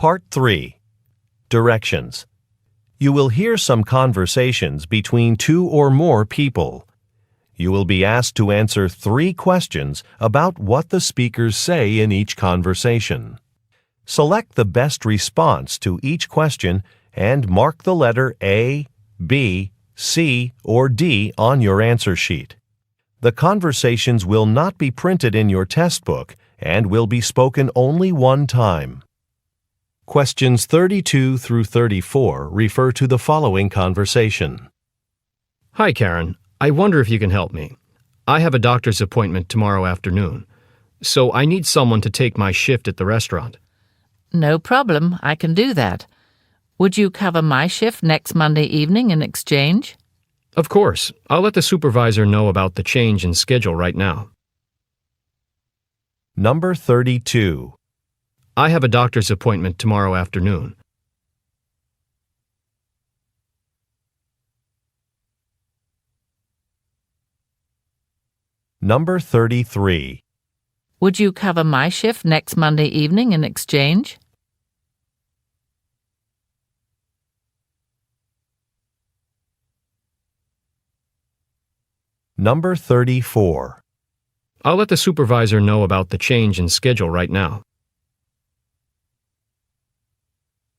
Part 3. Directions. You will hear some conversations between two or more people. You will be asked to answer 3 questions about what the speakers say in each conversation. Select the best response to each question and mark the letter A, B, C, or D on your answer sheet. The conversations will not be printed in your test book and will be spoken only one time. Questions 32 through 34 refer to the following conversation. Hi, Karen. I wonder if you can help me. I have a doctor's appointment tomorrow afternoon, so I need someone to take my shift at the restaurant. No problem, I can do that. Would you cover my shift next Monday evening in exchange? Of course. I'll let the supervisor know about the change in schedule right now. Number 32. I have a doctor's appointment tomorrow afternoon. Number 33. Would you cover my shift next Monday evening in exchange? Number 34. I'll let the supervisor know about the change in schedule right now.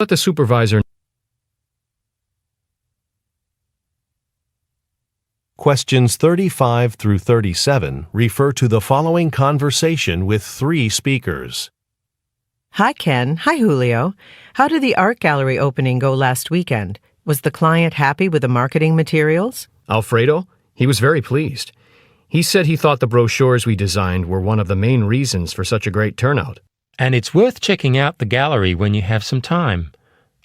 Let the supervisor. Questions 35 through 37 refer to the following conversation with 3 speakers. Hi, Ken. Hi, Julio. How did the art gallery opening go last weekend? Was the client happy with the marketing materials? Alfredo? He was very pleased. He said he thought the brochures we designed were one of the main reasons for such a great turnout. And it's worth checking out the gallery when you have some time.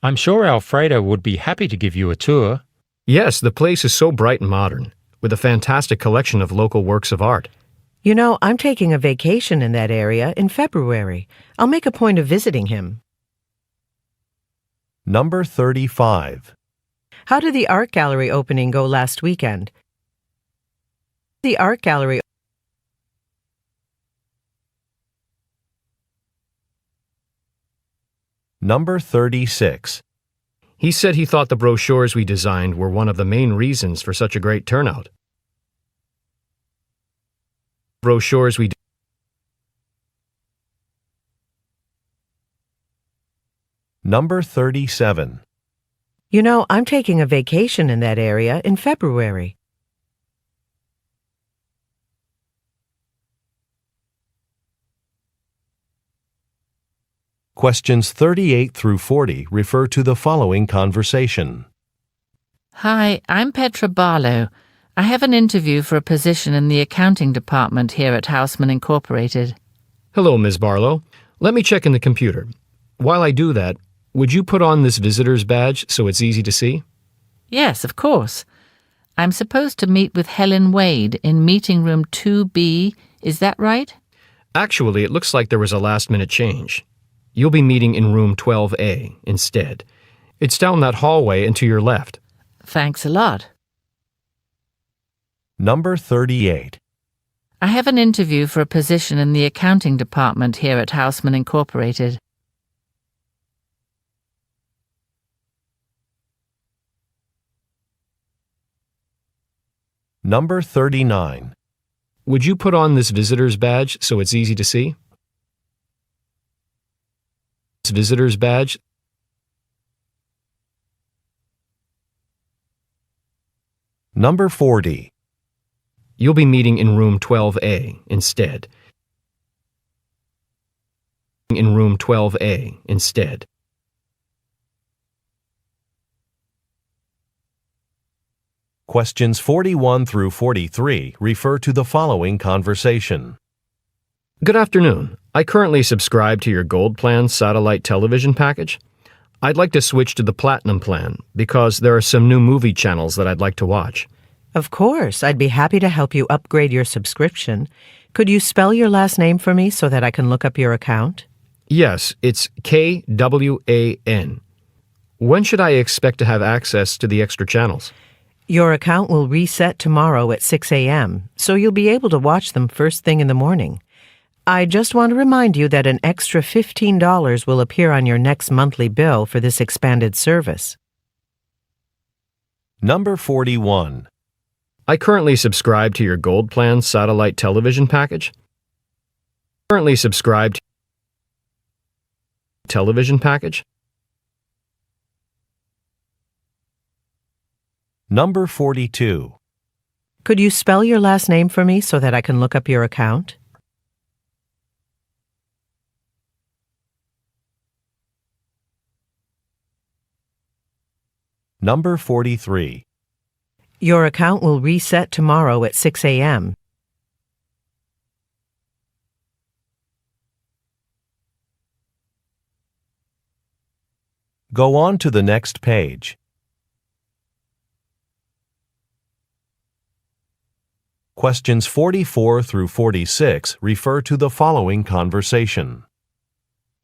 I'm sure Alfredo would be happy to give you a tour. Yes, the place is so bright and modern, with a fantastic collection of local works of art. You know, I'm taking a vacation in that area in February. I'll make a point of visiting him. Number 35. How did the art gallery opening go last weekend? The art gallery. Number 36. He said he thought the brochures we designed were one of the main reasons for such a great turnout. Brochures we. Number 37. You know, I'm taking a vacation in that area in February. Questions 38 through 40 refer to the following conversation. Hi, I'm Petra Barlow. I have an interview for a position in the accounting department here at Houseman Incorporated. Hello, Ms. Barlow. Let me check in the computer. While I do that, would you put on this visitor's badge so it's easy to see? Yes, of course. I'm supposed to meet with Helen Wade in meeting room 2B. Is that right? Actually, it looks like there was a last-minute change. You'll be meeting in room 12A instead. It's down that hallway and to your left. Thanks a lot. Number 38. I have an interview for a position in the accounting department here at Houseman Incorporated. Number 39. Would you put on this visitor's badge so it's easy to see? Visitor's badge. Number 40. You'll be meeting in room 12A instead. In room 12A instead. Questions 41 through 43 refer to the following conversation. Good afternoon. I currently subscribe to your Gold Plan satellite television package. I'd like to switch to the Platinum Plan because there are some new movie channels that I'd like to watch. Of course, I'd be happy to help you upgrade your subscription. Could you spell your last name for me so that I can look up your account? Yes, it's KWAN. When should I expect to have access to the extra channels? Your account will reset tomorrow at 6 a.m., so you'll be able to watch them first thing in the morning. I just want to remind you that an extra $15 will appear on your next monthly bill for this expanded service. Number 41. I currently subscribe to your Gold Plan satellite television package. Currently subscribed to television package. Number 42. Could you spell your last name for me so that I can look up your account? Number 43. Your account will reset tomorrow at 6 a.m. Go on to the next page. Questions 44 through 46 refer to the following conversation.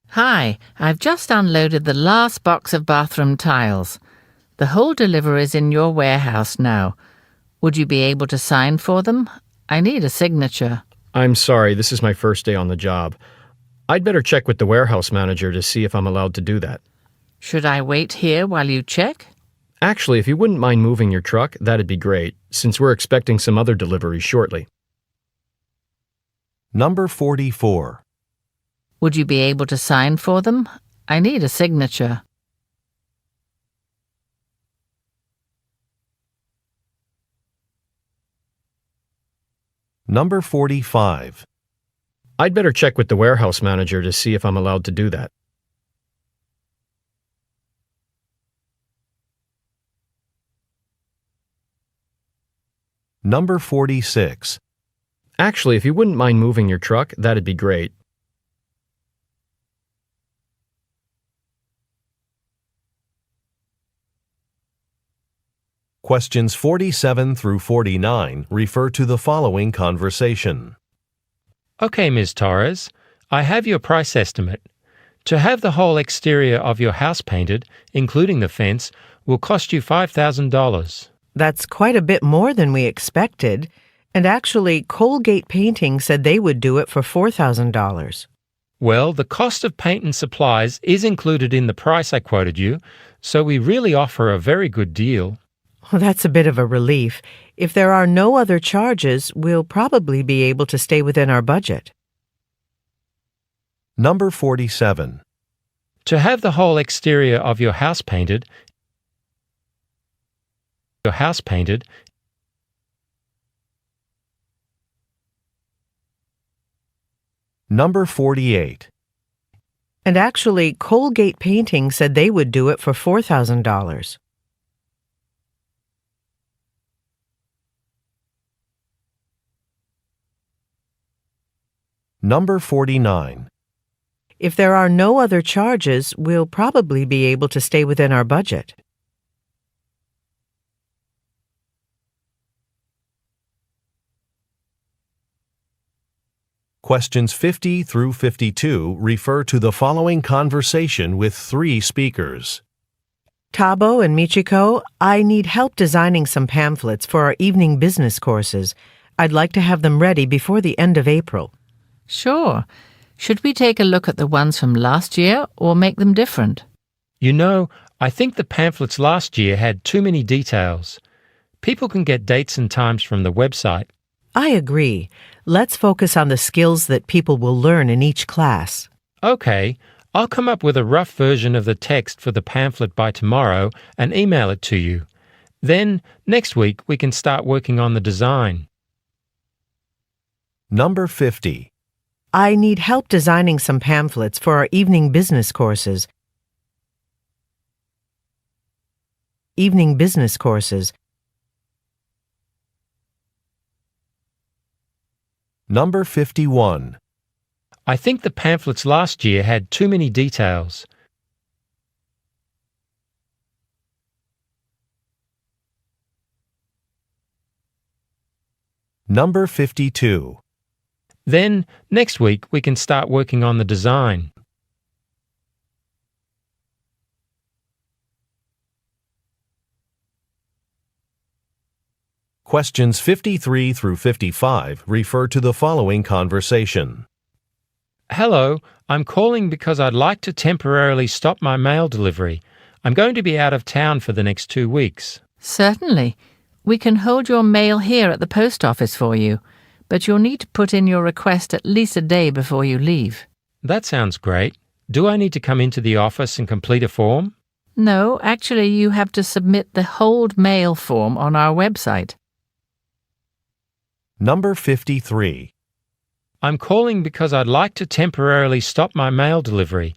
Hi, I've just unloaded the last box of bathroom tiles. The whole delivery is in your warehouse now. Would you be able to sign for them? I need a signature. I'm sorry, this is my first day on the job. I'd better check with the warehouse manager to see if I'm allowed to do that. Should I wait here while you check? Actually, if you wouldn't mind moving your truck, that'd be great, since we're expecting some other deliveries shortly. Number 44. Would you be able to sign for them? I need a signature. Number 45. I'd better check with the warehouse manager to see if I'm allowed to do that. Number 46. Actually, if you wouldn't mind moving your truck, that'd be great. Questions 47 through 49 refer to the following conversation. Okay, Ms. Torres, I have your price estimate. To have the whole exterior of your house painted, including the fence, will cost you $5,000. That's quite a bit more than we expected. And actually, Colgate Painting said they would do it for $4,000. Well, the cost of paint and supplies is included in the price I quoted you, so we really offer a very good deal. Well, that's a bit of a relief. If there are no other charges, we'll probably be able to stay within our budget. Number 47. To have the whole exterior of your house painted, Number 48. And actually, Colgate Painting said they would do it for $4,000. Number 49. If there are no other charges, we'll probably be able to stay within our budget. Questions 50 through 52 refer to the following conversation with three speakers. Tabo and Michiko, I need help designing some pamphlets for our evening business courses. I'd like to have them ready before the end of April. Sure. Should we take a look at the ones from last year or make them different? You know, I think the pamphlets last year had too many details. People can get dates and times from the website. I agree. Let's focus on the skills that people will learn in each class. Okay, I'll come up with a rough version of the text for the pamphlet by tomorrow and email it to you. Then, next week, we can start working on the design. Number 50. I need help designing some pamphlets for our evening business courses. Evening business courses. Number 51. I think the pamphlets last year had too many details. Number 52. Then, next week, we can start working on the design. Questions 53 through 55 refer to the following conversation. Hello, I'm calling because I'd like to temporarily stop my mail delivery. I'm going to be out of town for the next 2 weeks. Certainly. We can hold your mail here at the post office for you, but you'll need to put in your request at least a day before you leave. That sounds great. Do I need to come into the office and complete a form? No, actually you have to submit the hold mail form on our website. Number 53. I'm calling because I'd like to temporarily stop my mail delivery.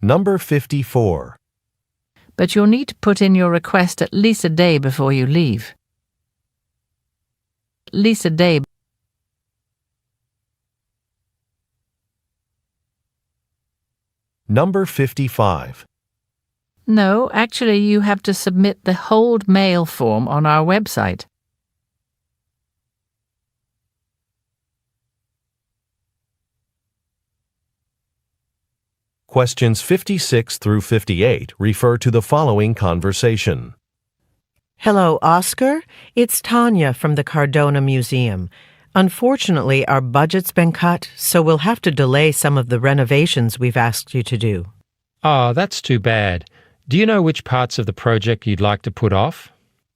Number 54. But you'll need to put in your request at least a day before you leave. At least a day. Number 55. No, actually you have to submit the hold mail form on our website. Questions 56 through 58 refer to the following conversation. Hello, Oscar. It's Tanya from the Cardona Museum. Unfortunately, our budget's been cut, so we'll have to delay some of the renovations we've asked you to do. Oh, that's too bad. Do you know which parts of the project you'd like to put off?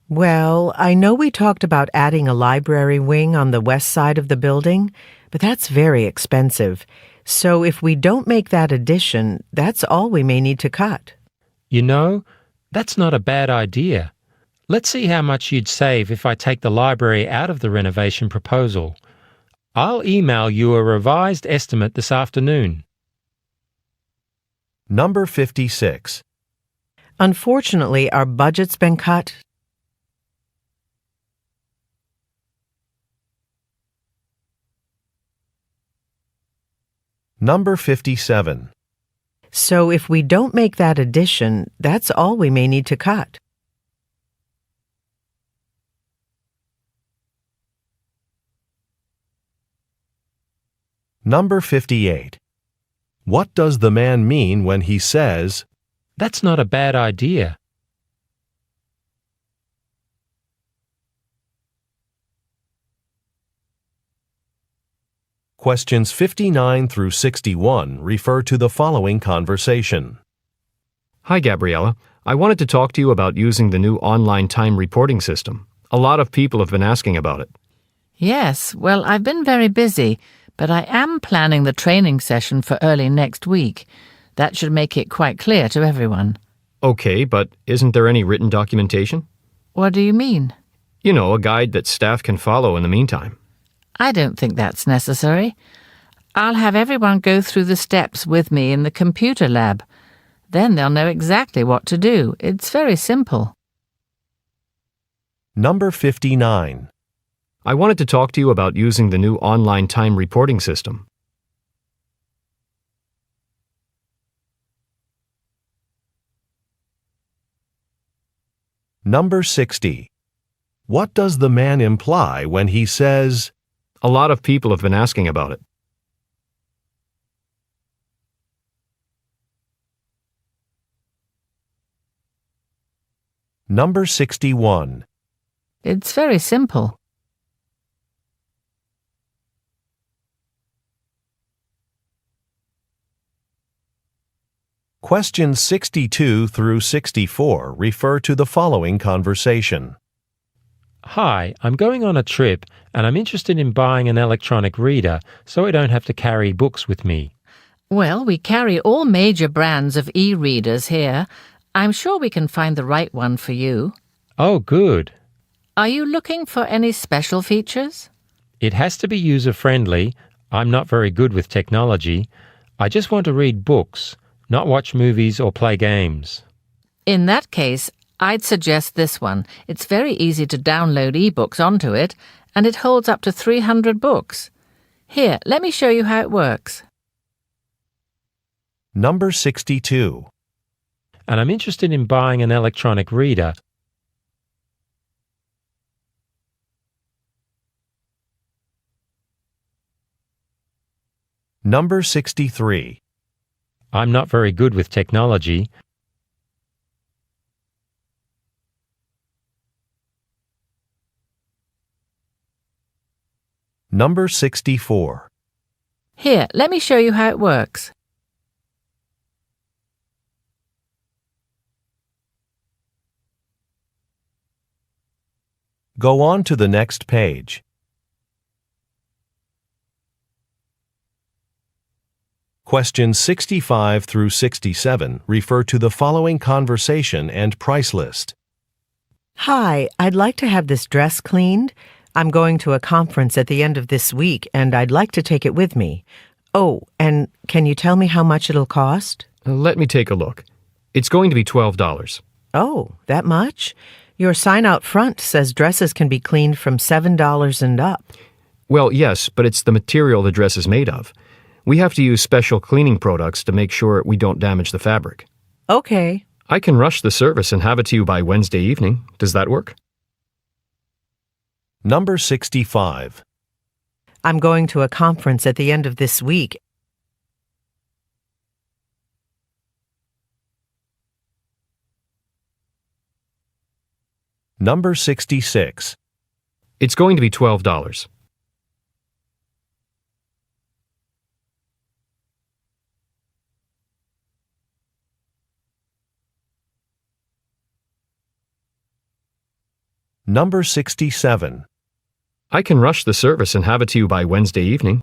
Well, I know we talked about adding a library wing on the west side of the building, but that's very expensive. So if we don't make that addition, that's all we may need to cut. You know, that's not a bad idea. Let's see how much you'd save if I take the library out of the renovation proposal. I'll email you a revised estimate this afternoon. Number 56. Unfortunately, our budget's been cut. Number 57. So if we don't make that addition, that's all we may need to cut. Number 58. What does the man mean when he says, That's not a bad idea. Questions 59 through 61 refer to the following conversation. Hi, Gabriella. I wanted to talk to you about using the new online time reporting system. A lot of people have been asking about it. Yes, well, I've been very busy, but I am planning the training session for early next week. That should make it quite clear to everyone. Okay, but isn't there any written documentation? What do you mean? You know, a guide that staff can follow in the meantime. I don't think that's necessary. I'll have everyone go through the steps with me in the computer lab. Then they'll know exactly what to do. It's very simple. Number 59. I wanted to talk to you about using the new online time reporting system. Number 60. What does the man imply when he says, A lot of people have been asking about it. Number 61. It's very simple. Questions 62 through 64 refer to the following conversation. Hi, I'm going on a trip and I'm interested in buying an electronic reader so I don't have to carry books with me. Well, we carry all major brands of e-readers here. I'm sure we can find the right one for you. Oh, good. Are you looking for any special features? It has to be user-friendly. I'm not very good with technology. I just want to read books, not watch movies or play games. In that case, I'd suggest this one. It's very easy to download e-books onto it, and it holds up to 300 books. Here, let me show you how it works. Number 62. And I'm interested in buying an electronic reader. Number 63. I'm not very good with technology. Number 64. Here, let me show you how it works. Go on to the next page. Questions 65 through 67 refer to the following conversation and price list. Hi, I'd like to have this dress cleaned. I'm going to a conference at the end of this week, and I'd like to take it with me. Oh, and can you tell me how much it'll cost? Let me take a look. It's going to be $12. Oh, that much? Your sign out front says dresses can be cleaned from $7 and up. Well, yes, but it's the material the dress is made of. We have to use special cleaning products to make sure we don't damage the fabric. Okay. I can rush the service and have it to you by Wednesday evening. Does that work? Number 65. I'm going to a conference at the end of this week. Number 66. It's going to be $12. Number 67. I can rush the service and have it to you by Wednesday evening.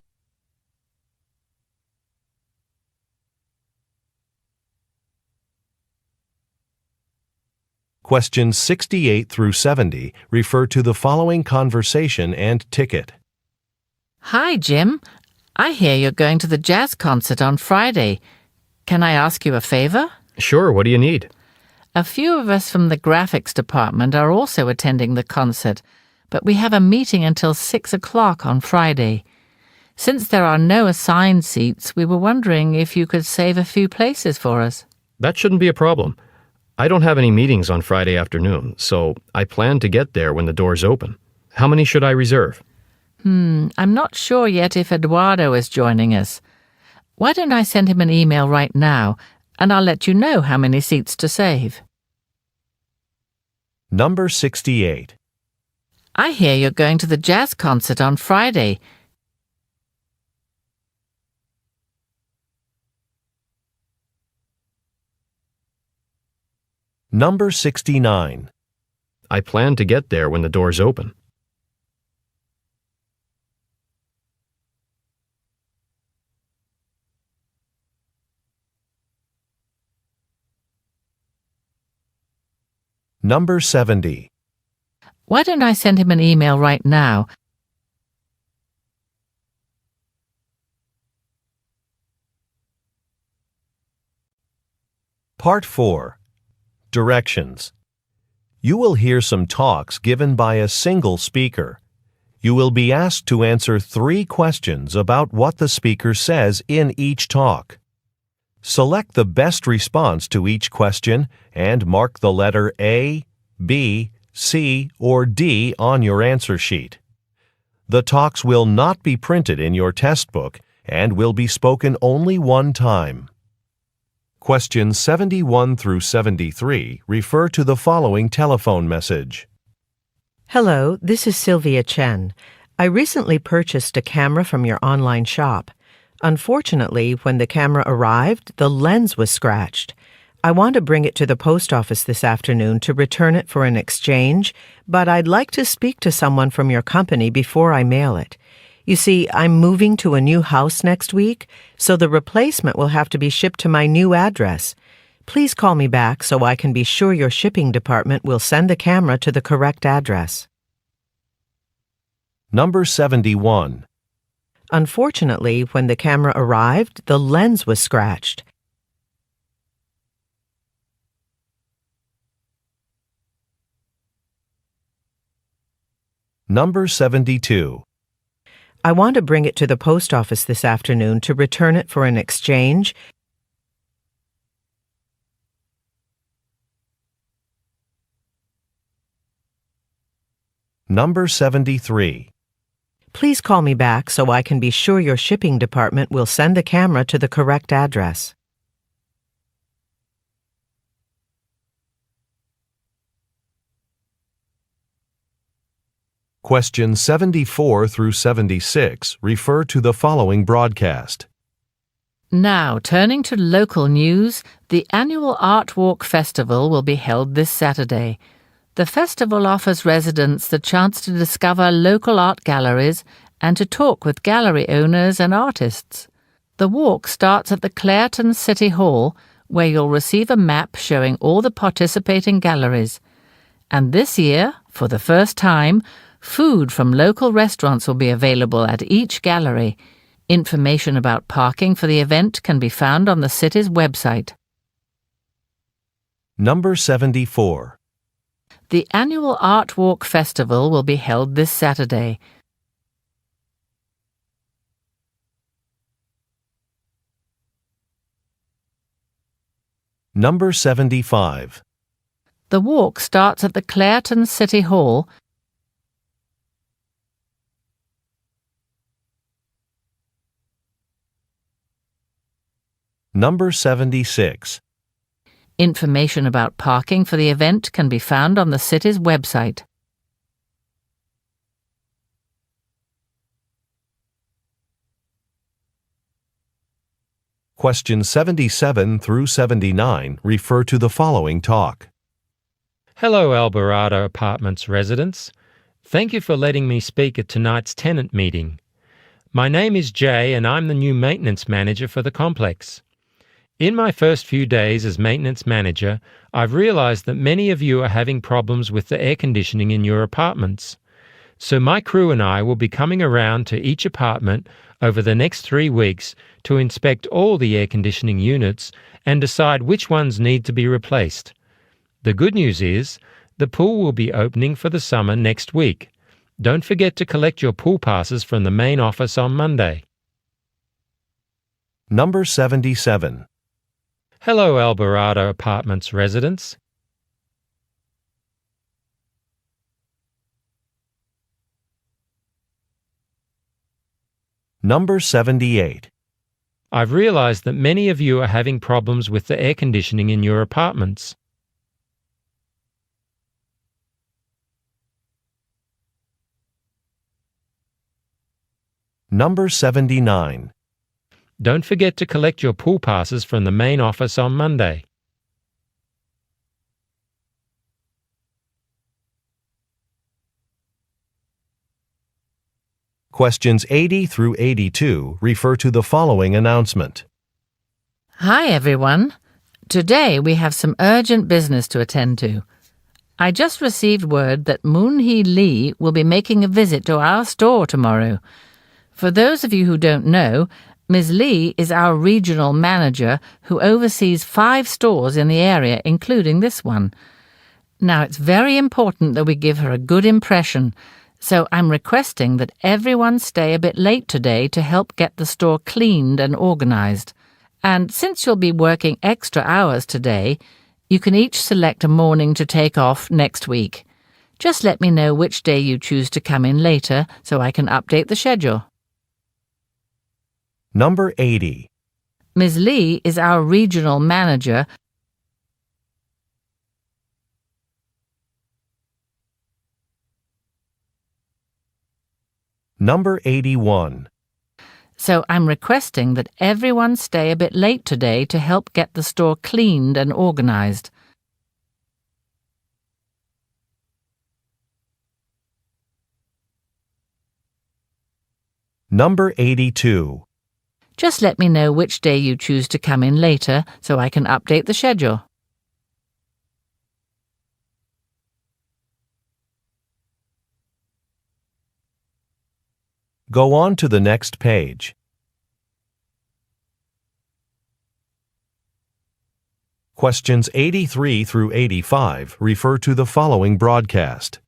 Questions 68 through 70 refer to the following conversation and ticket. Hi, Jim. I hear you're going to the jazz concert on Friday. Can I ask you a favor? Sure, what do you need? A few of us from the graphics department are also attending the concert, but we have a meeting until 6 o'clock on Friday. Since there are no assigned seats, we were wondering if you could save a few places for us. That shouldn't be a problem. I don't have any meetings on Friday afternoon, so I plan to get there when the doors open. How many should I reserve? I'm not sure yet if Eduardo is joining us. Why don't I send him an email right now, and I'll let you know how many seats to save. Number 68. I hear you're going to the jazz concert on Friday. Number 69. I plan to get there when the doors open. Number 70. Why don't I send him an email right now? Part 4. Directions. You will hear some talks given by a single speaker. You will be asked to answer 3 questions about what the speaker says in each talk. Select the best response to each question and mark the letter A, B, C, or D on your answer sheet. The talks will not be printed in your test book and will be spoken only one time. Questions 71 through 73 refer to the following telephone message. Hello, this is Sylvia Chen. I recently purchased a camera from your online shop. Unfortunately, when the camera arrived, the lens was scratched. I want to bring it to the post office this afternoon to return it for an exchange, but I'd like to speak to someone from your company before I mail it. You see, I'm moving to a new house next week, so the replacement will have to be shipped to my new address. Please call me back so I can be sure your shipping department will send the camera to the correct address. Number 71. Unfortunately, when the camera arrived, the lens was scratched. Number 72. I want to bring it to the post office this afternoon to return it for an exchange. Number 73. Please call me back so I can be sure your shipping department will send the camera to the correct address. Questions 74 through 76 refer to the following broadcast. Now, turning to local news, the annual Art Walk Festival will be held this Saturday. The festival offers residents the chance to discover local art galleries and to talk with gallery owners and artists. The walk starts at the Clareton City Hall, where you'll receive a map showing all the participating galleries. And this year, for the first time, food from local restaurants will be available at each gallery. Information about parking for the event can be found on the city's website. Number 74. The annual Art Walk Festival will be held this Saturday. Number 75. The walk starts at the Clareton City Hall. Number 76. Information about parking for the event can be found on the city's website. Questions 77 through 79 refer to the following talk. Hello, Alvarado Apartments residents. Thank you for letting me speak at tonight's tenant meeting. My name is Jay and I'm the new maintenance manager for the complex. In my first few days as maintenance manager, I've realized that many of you are having problems with the air conditioning in your apartments. So my crew and I will be coming around to each apartment over the next 3 weeks to inspect all the air conditioning units and decide which ones need to be replaced. The good news is, the pool will be opening for the summer next week. Don't forget to collect your pool passes from the main office on Monday. Number 77. Hello, Alvarado Apartments residents. Number 78. I've realized that many of you are having problems with the air conditioning in your apartments. Number 79. Don't forget to collect your pool passes from the main office on Monday. Questions 80 through 82 refer to the following announcement. Hi, everyone. Today we have some urgent business to attend to. I just received word that Moon-hee Lee will be making a visit to our store tomorrow. For those of you who don't know, Ms. Lee is our regional manager who oversees 5 stores in the area, including this one. Now, it's very important that we give her a good impression, so I'm requesting that everyone stay a bit late today to help get the store cleaned and organized. And since you'll be working extra hours today, you can each select a morning to take off next week. Just let me know which day you choose to come in later so I can update the schedule. Number 80. Ms. Lee is our regional manager. Number 81. So I'm requesting that everyone stay a bit late today to help get the store cleaned and organized. Number 82. Just let me know which day you choose to come in later so I can update the schedule. Go on to the next page. Questions 83 through 85 refer to the following broadcast.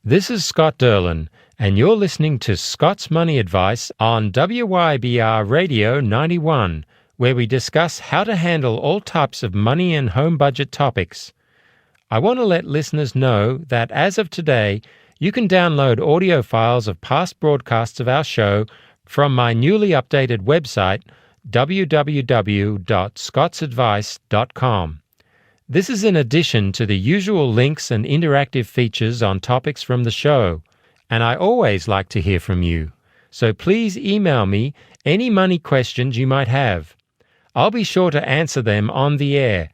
This is Scott Derlin, and you're listening to Scott's Money Advice on WYBR Radio 91, where we discuss how to handle all types of money and home budget topics. I want to let listeners know that as of today, you can download audio files of past broadcasts of our show from my newly updated website, www.scottsadvice.com. This is in addition to the usual links and interactive features on topics from the show. and I always like to hear from you. So please email me any money questions you might have. I'll be sure to answer them on the air.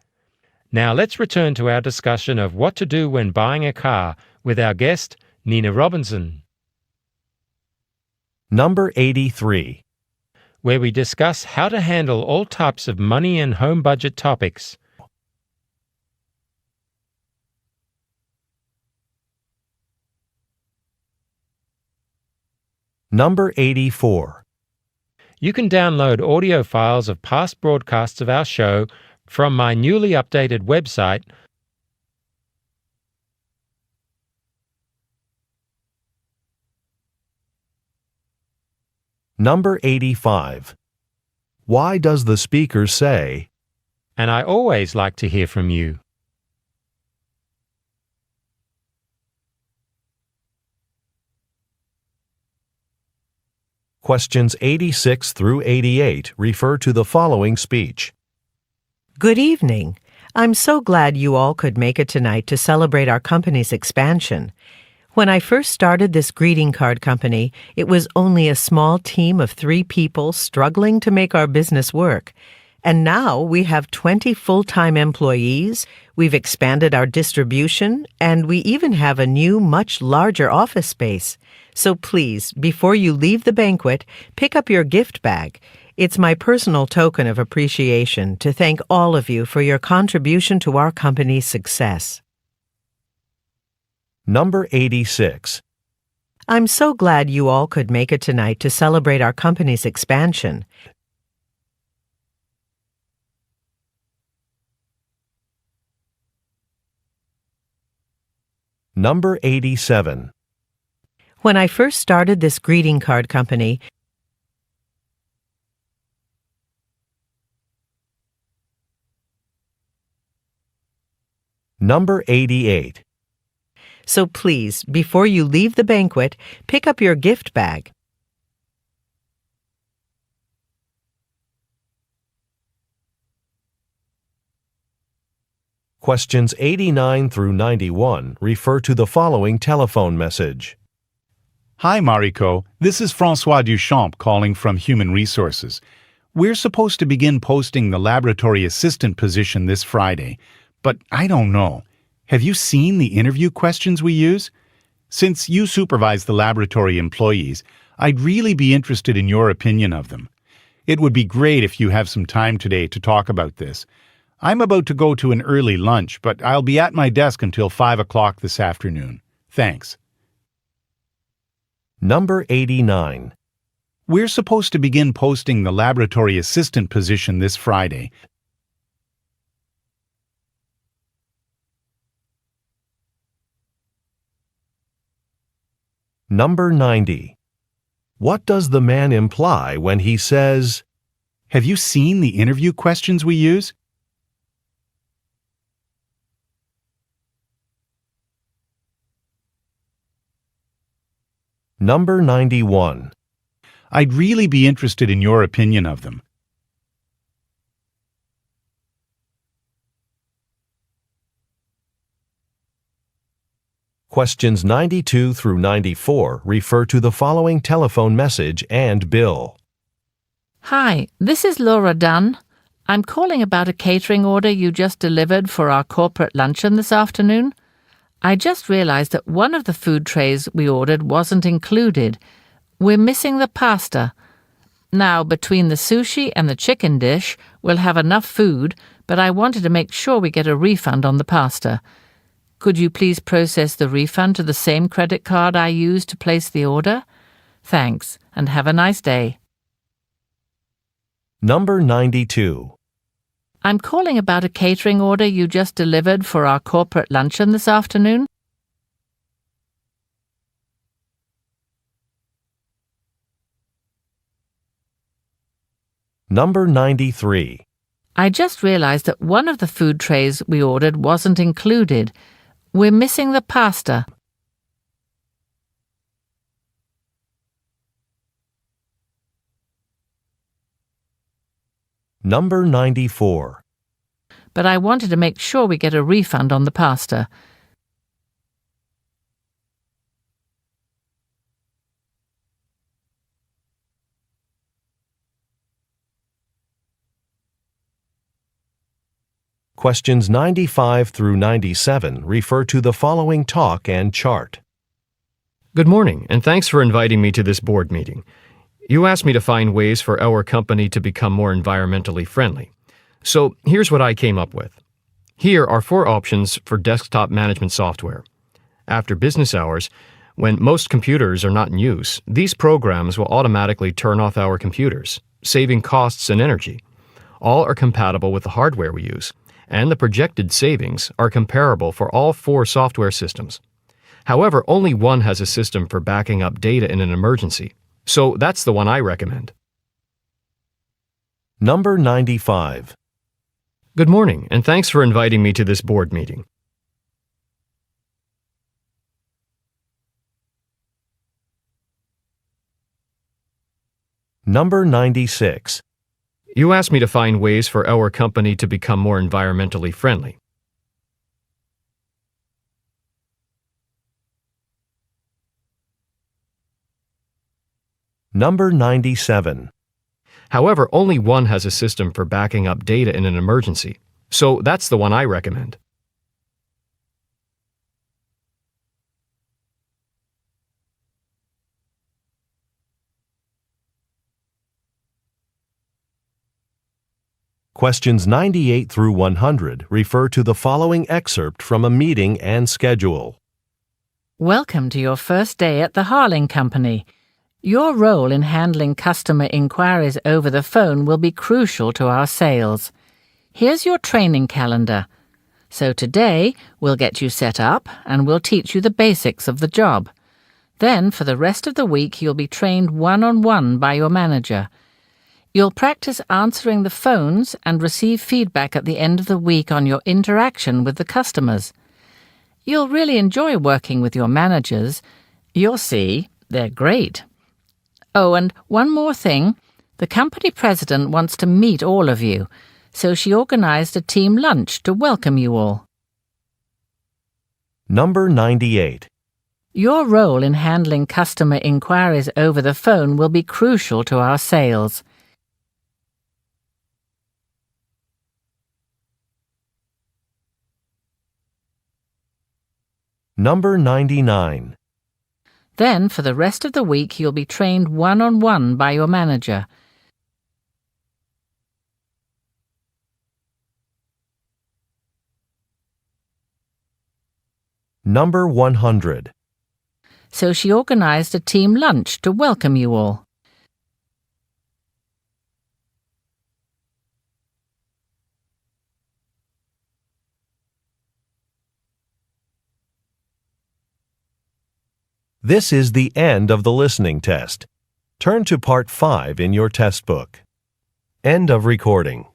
Now let's return to our discussion of what to do when buying a car with our guest, Nina Robinson. Number 83. Where we discuss how to handle all types of money and home budget topics. Number 84. You can download audio files of past broadcasts of our show from my newly updated website, Number 85. Why does the speaker say, and I always like to hear from you? Questions 86 through 88 refer to the following speech. Good evening. I'm so glad you all could make it tonight to celebrate our company's expansion. When I first started this greeting card company, it was only a small team of 3 people struggling to make our business work. And now we have 20 full-time employees, we've expanded our distribution, and we even have a new, much larger office space. So please, before you leave the banquet, pick up your gift bag. It's my personal token of appreciation to thank all of you for your contribution to our company's success. Number 86. I'm so glad you all could make it tonight to celebrate our company's expansion. Number 87. When I first started this greeting card company, Number 88. So please, before you leave the banquet, pick up your gift bag. Questions 89 through 91 refer to the following telephone message. Hi, Mariko. This is François Duchamp calling from Human Resources. We're supposed to begin posting the laboratory assistant position this Friday, but I don't know. Have you seen the interview questions we use? Since you supervise the laboratory employees, I'd really be interested in your opinion of them. It would be great if you have some time today to talk about this. I'm about to go to an early lunch, but I'll be at my desk until 5 o'clock this afternoon. Thanks. Number 89. We're supposed to begin posting the laboratory assistant position this Friday. Number 90. What does the man imply when he says, Have you seen the interview questions we use? Number 91. I'd really be interested in your opinion of them. Questions 92 through 94 refer to the following telephone message and bill. Hi, this is Laura Dunn. I'm calling about a catering order you just delivered for our corporate luncheon this afternoon. I just realized that one of the food trays we ordered wasn't included. We're missing the pasta. Now, between the sushi and the chicken dish, we'll have enough food, but I wanted to make sure we get a refund on the pasta. Could you please process the refund to the same credit card I used to place the order? Thanks, and have a nice day. Number 92. I'm calling about a catering order you just delivered for our corporate luncheon this afternoon. Number 93. I just realized that one of the food trays we ordered wasn't included. We're missing the pasta. Number 94. But I wanted to make sure we get a refund on the pasta. Questions 95 through 97 refer to the following talk and chart. Good morning, and thanks for inviting me to this board meeting. You asked me to find ways for our company to become more environmentally friendly. So here's what I came up with. Here are 4 options for desktop management software. After business hours, when most computers are not in use, these programs will automatically turn off our computers, saving costs and energy. All are compatible with the hardware we use, and the projected savings are comparable for all 4 software systems. However, only one has a system for backing up data in an emergency, so that's the one I recommend. Number 95. Good morning, and thanks for inviting me to this board meeting. Number 96. You asked me to find ways for our company to become more environmentally friendly. Number 97. However, only one has a system for backing up data in an emergency, so that's the one I recommend. Questions 98 through 100 refer to the following excerpt from a meeting and schedule. Welcome to your first day at the Harling Company. Your role in handling customer inquiries over the phone will be crucial to our sales. Here's your training calendar. So today, we'll get you set up and we'll teach you the basics of the job. Then, for the rest of the week, you'll be trained one-on-one by your manager. You'll practice answering the phones and receive feedback at the end of the week on your interaction with the customers. You'll really enjoy working with your managers. You'll see, they're great. Oh, and one more thing. The company president wants to meet all of you, so she organized a team lunch to welcome you all. Number 98. Your role in handling customer inquiries over the phone will be crucial to our sales. Number 99. Then, for the rest of the week, you'll be trained one-on-one by your manager. Number 100. So she organized a team lunch to welcome you all. This is the end of the listening test. Turn to Part 5 in your test book. End of recording.